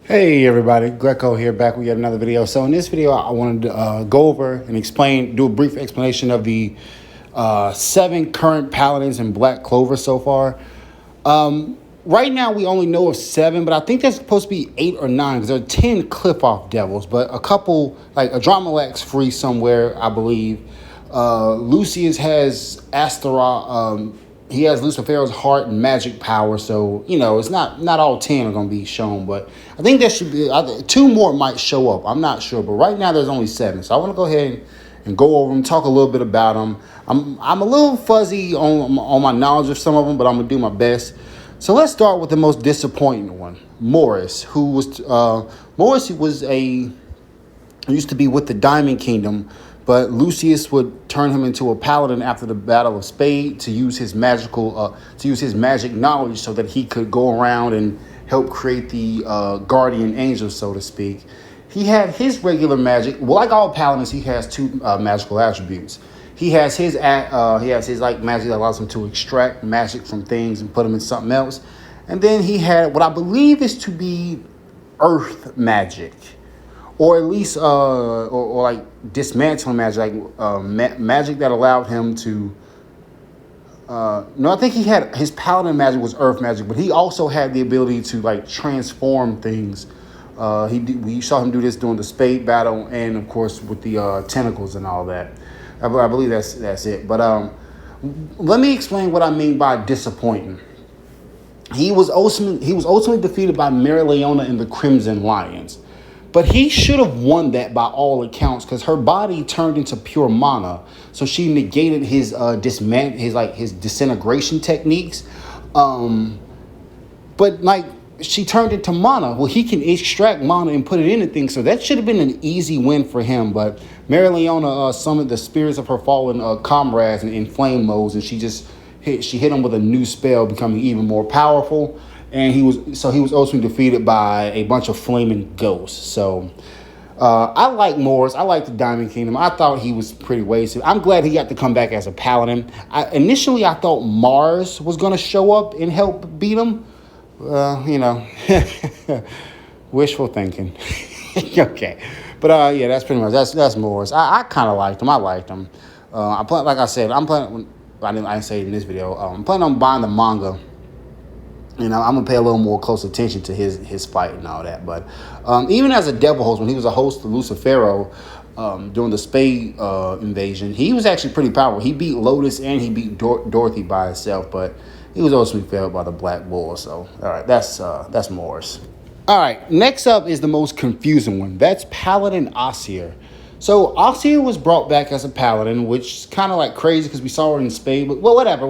Hey everybody, Greco here, back with yet another video. So in this video, I wanted to go over and do a brief explanation of the 7 current paladins in Black Clover so far. Right now, we only know of 7, but I think there's supposed to be 8 or 9 because there are 10 cliff-off devils, but a couple, like Adramelech's free somewhere, I believe. Lucius has Astaroth. He has Lucifer's heart and magic power, so it's not all 10 are going to be shown, but I think there should be 2 more might show up. I'm not sure, but right now there's only 7, so I want to go ahead and go over them, talk a little bit about them. I'm a little fuzzy on my knowledge of some of them, but I'm gonna do my best. So let's start with the most disappointing one, Morris, who was used to be with the Diamond Kingdom. But Lucius would turn him into a paladin after the Battle of Spade to use his magic knowledge so that he could go around and help create the guardian angels, so to speak. He had his regular magic. Well, like all paladins, he has 2 magical attributes. He has his like magic that allows him to extract magic from things and put them in something else. And then he had what I believe is to be earth magic. Or at least, or like dismantling magic, like magic that allowed him to. No, I think he had his paladin magic was earth magic, but he also had the ability to like transform things. We saw him do this during the spade battle, and of course with the tentacles and all that. I believe that's it. But let me explain what I mean by disappointing. He was ultimately defeated by Mary Leona and the Crimson Lions. But he should have won that by all accounts because her body turned into pure mana. So she negated his disintegration techniques. But like she turned into mana. Well, he can extract mana and put it into things. So that should have been an easy win for him. But Mary Leona summoned the spirits of her fallen comrades in flame modes, and she hit him with a new spell, becoming even more powerful. And he was ultimately defeated by a bunch of flaming ghosts. So I like Morris. I like the Diamond Kingdom. I thought he was pretty wasted. I'm glad he got to come back as a paladin. Initially, I thought Mars was going to show up and help beat him. Wishful thinking. Okay. But yeah, that's pretty much, that's Morris. I kind of liked him. I liked him. I didn't say it in this video. I'm planning on buying the manga. And I'm going to pay a little more close attention to his fight and all that. But even as a devil host, when he was a host of Lucifero during the Spade invasion, he was actually pretty powerful. He beat Lotus and he beat Dorothy by himself. But he was ultimately failed by the Black Bull. So, all right, that's Morris. All right, next up is the most confusing one. That's Paladin Oier. So Oier was brought back as a paladin, which is kind of like crazy because we saw her in Spade. But well, whatever.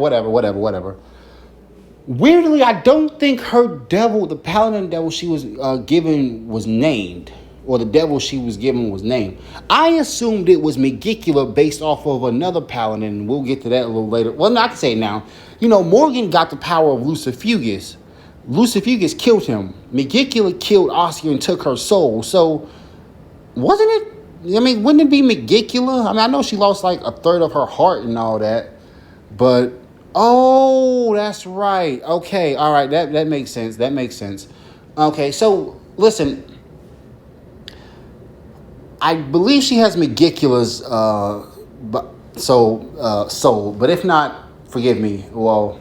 Weirdly, I don't think her devil, the paladin devil she was given, was named, or the devil she was given was named. I assumed it was Megicula based off of another paladin, and we'll get to that a little later. Well, no, I can say it now. Morgan got the power of Lucifugus. Lucifugus killed him. Megicula killed Oier and took her soul. So, wasn't it? Wouldn't it be Megicula? I know she lost like a third of her heart and all that, but. Oh, that's right. Okay, all right, that makes sense. Okay, so listen, I believe she has Megicula's soul, but if not, forgive me. Well,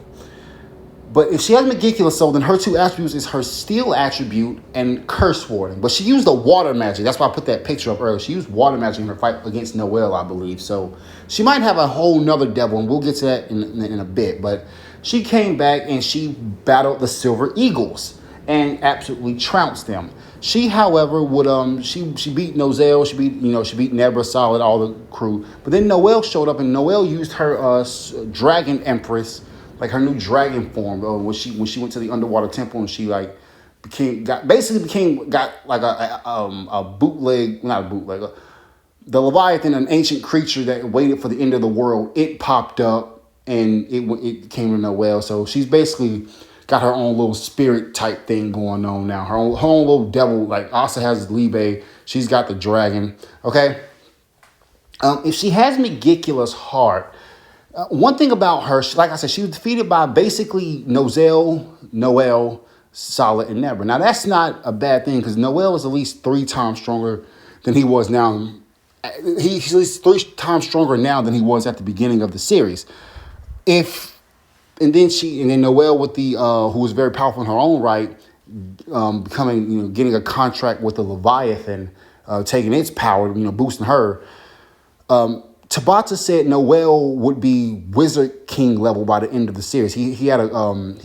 but if she has Megicula's soul, then her 2 attributes is her steel attribute and curse warding. But she used the water magic. That's why I put that picture up earlier. She used water magic in her fight against Noelle, I believe. So she might have a whole nother devil, and we'll get to that in a bit. But she came back and she battled the Silver Eagles and absolutely trounced them. She, however, would she beat Noelle, she beat Nebra Solid, all the crew. But then Noelle showed up, and Noelle used her Dragon Empress, like her new dragon form, when she went to the underwater temple, and she like got like a bootleg, not a bootleg, the Leviathan, an ancient creature that waited for the end of the world. It popped up and it came to Noelle. So she's basically got her own little spirit type thing going on now. Her own little devil, like Asa has Libe. She's got the dragon. Okay. If she has Megicula's heart, one thing about her, like I said, she was defeated by basically Noelle, solid and never. Now, that's not a bad thing because Noel is at least 3 times stronger than he was now. He's at least 3 times stronger now than he was at the beginning of the series. And then Noelle with the who was very powerful in her own right, becoming, getting a contract with the Leviathan, taking its power, boosting her. Tabata said Noelle would be Wizard King level by the end of the series. He had an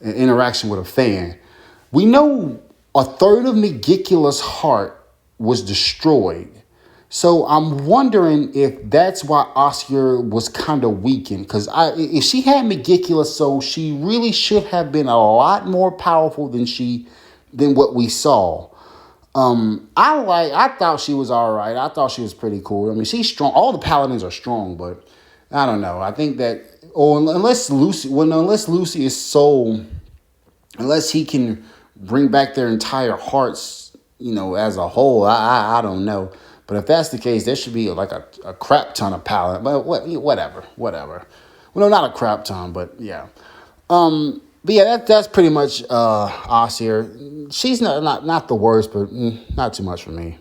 interaction with a fan. We know a third of Megicula's heart was destroyed. So I'm wondering if that's why Oier was kind of weakened. Because if she had Megicula soul, she really should have been a lot more powerful than what we saw. I thought she was all right. I thought she was pretty cool. I mean, she's strong. All the paladins are strong, but I don't know. I think that, unless Lucius' soul, unless he can bring back their entire hearts, as a whole, I don't know. But if that's the case, there should be like a crap ton of paladins. But whatever. Well, no, not a crap ton, but yeah. But yeah, that's pretty much Oier. She's not the worst, but not too much for me.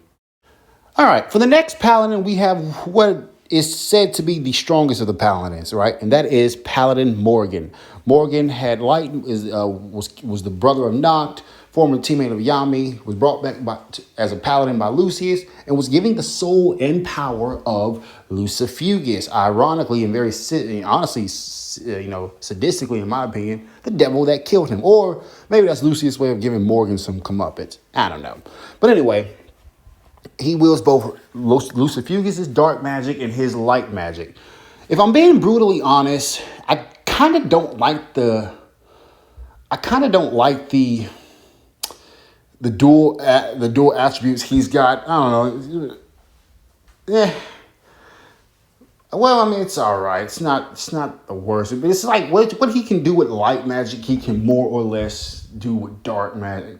All right, for the next paladin, we have what is said to be the strongest of the paladins, right? And that is Paladin Morgan. Morgan had was the brother of Noct, former teammate of Yami, was brought back as a paladin by Lucius, and was giving the soul and power of Lucifugus. Ironically and very honestly, sadistically, in my opinion, the devil that killed him. Or maybe that's Lucius' way of giving Morgan some comeuppance. I don't know. But anyway, he wields both Lucifugus' dark magic and his light magic. If I'm being brutally honest, I kind of don't like the dual attributes he's got. I don't know. Yeah. Well, I mean, it's all right. It's not the worst. But it's like what he can do with light magic, he can more or less do with dark magic.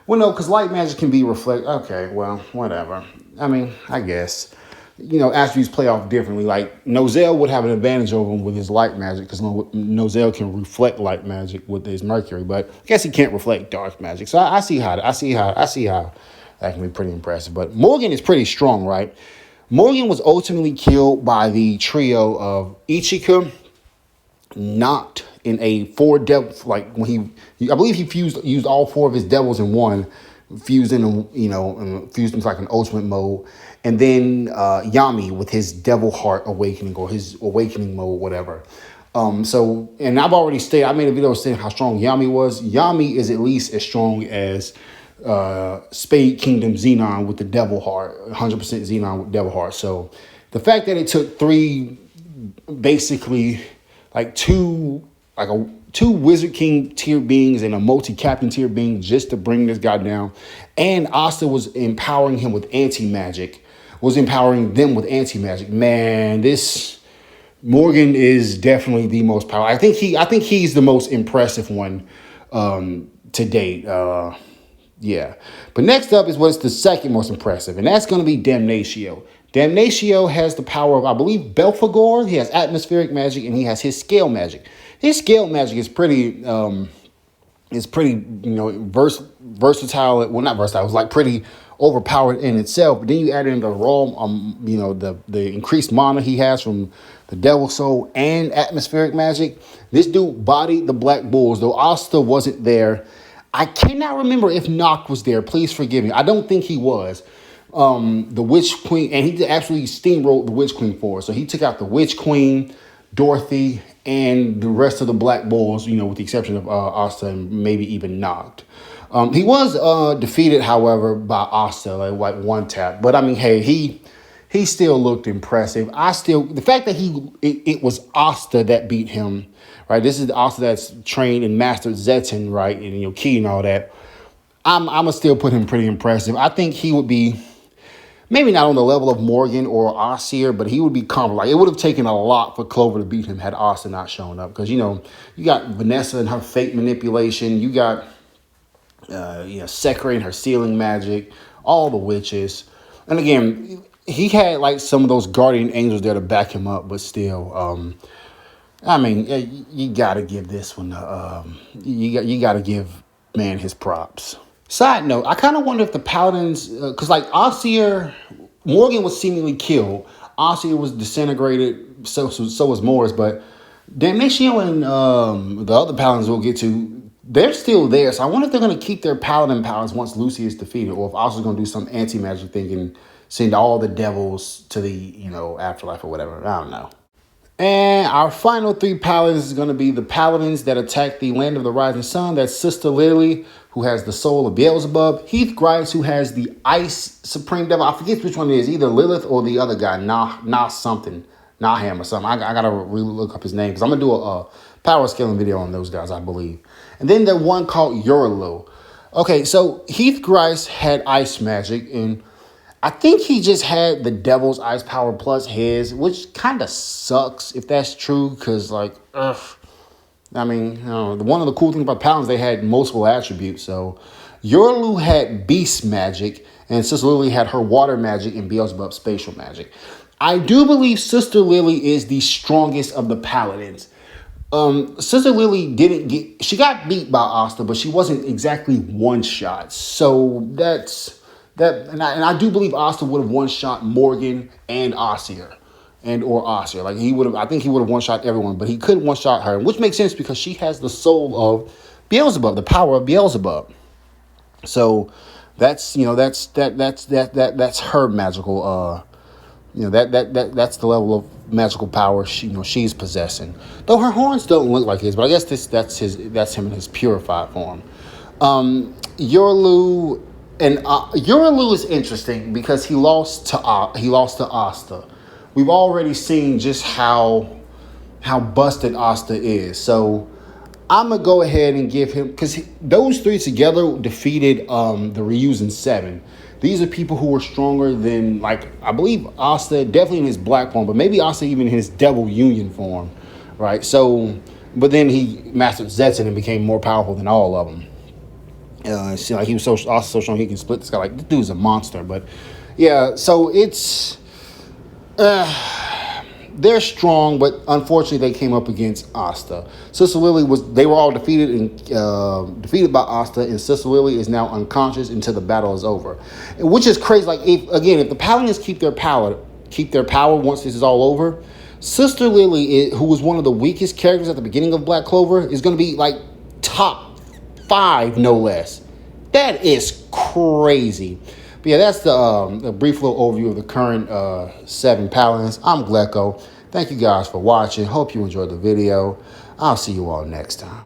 Well, no, because light magic can be reflect. Okay, well, whatever. I mean, I guess. Attributes play off differently. Like, Nozel would have an advantage over him with his light magic because Nozel can reflect light magic with his Mercury, but I guess he can't reflect dark magic. So I see how that can be pretty impressive. But Morgan is pretty strong, right? Morgan was ultimately killed by the trio of Ichika, Noct, in a 4 devil, like when I believe he used all 4 of his devils in one, fused into like an ultimate mode. And then Yami with his devil heart awakening or his awakening mode, whatever. And I've already stated, I made a video saying how strong Yami was. Yami is at least as strong as Spade Kingdom Xenon with the devil heart, 100% Xenon with devil heart. So the fact that it took 3, basically like 2 Wizard King tier beings and a multi-captain tier being just to bring this guy down. And Asta was empowering him with anti-magic. Man, this Morgan is definitely the most powerful. I think he's the most impressive one to date. Yeah. But next up is what's the second most impressive, and that's going to be Damnatio. Damnatio has the power of, I believe, Belphegor. He has atmospheric magic, and he has his scale magic. His scale magic is pretty versatile. Well, not versatile. It's like pretty overpowered in itself. But then you add in the raw, the increased mana he has from the Devil Soul and atmospheric magic. This dude bodied the Black Bulls, though Asta wasn't there. I cannot remember if Noct was there. Please forgive me. I don't think he was. The Witch Queen, and he actually steamrolled the Witch Queen for us. So he took out the Witch Queen, Dorothy, and the rest of the Black Bulls, with the exception of Asta and maybe even Noct. He was defeated, however, by Asta, like one tap. But I mean, hey, he still looked impressive. The fact that it was Asta that beat him, right? This is the Asta that's trained and mastered Zetan, right? And Ki and all that. I'm gonna still put him pretty impressive. I think he would be maybe not on the level of Morgan or Oier, but he would be comparable. Like, it would have taken a lot for Clover to beat him had Asta not shown up. Because, you got Vanessa and her fate manipulation. You got, Sekre and her sealing magic. All the witches. And again, he had, like, some of those guardian angels there to back him up. But still, I mean, you gotta give this one. You gotta give man his props. Side note: I kind of wonder if the paladins, because like Oier, Morgan was seemingly killed. Oier was disintegrated. So was Morris. But Damnation and the other paladins we'll get to, they're still there. So I wonder if they're gonna keep their paladin powers once Lucy is defeated, or if Osir's gonna do some anti magic thing and send all the devils to the afterlife or whatever. I don't know. And our final three paladins is going to be the paladins that attack the land of the rising sun. That's Sister Lily, who has the soul of Beelzebub. Heath Grice, who has the ice supreme devil. I forget which one it is, either Lilith or the other guy, something, Naham or something. I got to really look up his name because I'm going to do a power scaling video on those guys, I believe. And then the one called Urilu. Okay, so Heath Grice had ice magic, and I think he just had the devil's ice power plus his, which kind of sucks if that's true, because, like, ugh. I mean, one of the cool things about Paladins, they had multiple attributes. So, Yorlu had beast magic, and Sister Lily had her water magic and Beelzebub spatial magic. I do believe Sister Lily is the strongest of the Paladins. Sister Lily she got beat by Asta, but she wasn't exactly one shot. So, and I do believe Asta would have one shot Morgan and Oier, or Oier. Like I think he would have one shot everyone, but he couldn't one shot her, which makes sense because she has the soul of Beelzebub, the power of Beelzebub. So that's that's her magical that's the level of magical power she's possessing. Though her horns don't look like his, but I guess that's him in his purified form. Yorlu. And Urilu is interesting because he lost to Asta. We've already seen just how busted Asta is. So I'm gonna go ahead and give him, because those three together defeated the Ryuzen 7. These are people who were stronger than, like, I believe Asta, definitely in his black form, but maybe Asta even in his Devil Union form, right? So, but then he mastered Zetsun and became more powerful than all of them. Like he was also so strong he can split this guy. Like, this dude's a monster. But yeah, so it's they're strong, but unfortunately they came up against Asta. Sister Lily they were all defeated defeated by Asta, and Sister Lily is now unconscious until the battle is over, which is crazy. Like, if the Paladins keep their power once this is all over, Sister Lily, who was one of the weakest characters at the beginning of Black Clover, is going to be like top 5, no less. That is crazy. But yeah, that's the brief little overview of the current 7 Paladins. I'm Glecko. Thank you guys for watching. Hope you enjoyed the video. I'll see you all next time.